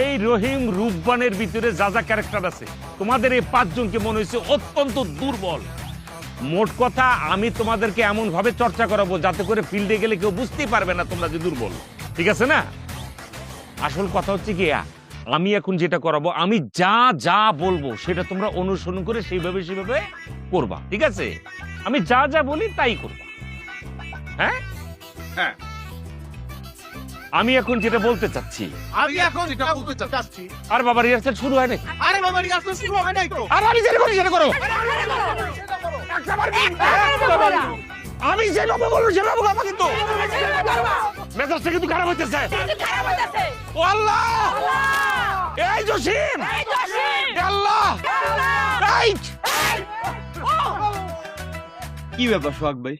এই রহিম রূপবানের ভিতরে যা যা ক্যারেক্টার আছে তোমাদের এই পাঁচজনকে মনে হয়েছে অত্যন্ত দুর্বল। মোট কথা আমি তোমাদেরকে এমন ভাবে চর্চা করাবো যাতে করে ফিল্ডে গেলে কেউ বুঝতেই পারবে না তোমরা যে দুর্বল, ঠিক আছে না? আসল কথা হচ্ছে কি, আমি এখন যেটা করাবো, আমি যা যা বলবো সেটা তোমরা অনুসরণ করে সেইভাবে করবা, ঠিক আছে? আমি যা যা বলি তাই করবা। হ্যাঁ হ্যাঁ, আমি এখন যেটা বলতে চাচ্ছি, আমি এখন যেটা বলতে চাচ্ছি, আর বাবা রিহার্সাল শুরু হয় নাই। আরে বাবা রিহার্সাল শুরু হয় নাই তো। আর আমি যেটা করি সেটা করো। আমি যেভাবে বলবো সেভাবে করবো, কিন্তু মেজাজটা কিন্তু খারাপ হইতেছে। ও আল্লাহ, এই জসিম, আল্লাহ, এই কি ব্যাপার সোহাগ ভাই?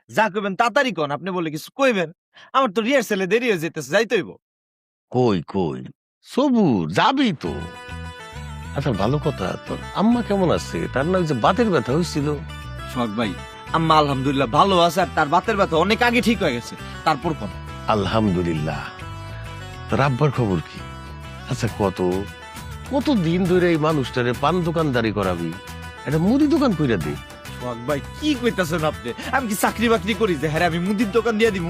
যা কইবেন তাড়াতাড়ি কোন, আপনি বলে কিছু কইবেন? আমার তো রিহার্সালে দেরি হয়ে যেতেছে, যাইতে হইব। কই কই সবুর যাবি তো। আচ্ছা ভালো কথা, তোর আম্মা কেমন আছে? তার না ওই যে বাতের ব্যথা হয়েছিল। সোহাগ ভাই, আম্মা আলহামদুলিল্লাহ ভালো আছে, আর তার বাতের ব্যথা অনেক আগে ঠিক হয়ে গেছে। তারপর কোন? আলহামদুলিল্লাহ। তোর আব্বার খবর কি? আচ্ছা কত দিন ধরে এই মানুষটারে পান দোকানদারি করাবি, একটা মুদি দোকান কইরা দে। সোহাগ ভাই কি কইতাছেন আপনি? আমি কি চাকরি বাকরি করি যে হ্যাঁ আমি মুদির দোকান দিয়ে দিব?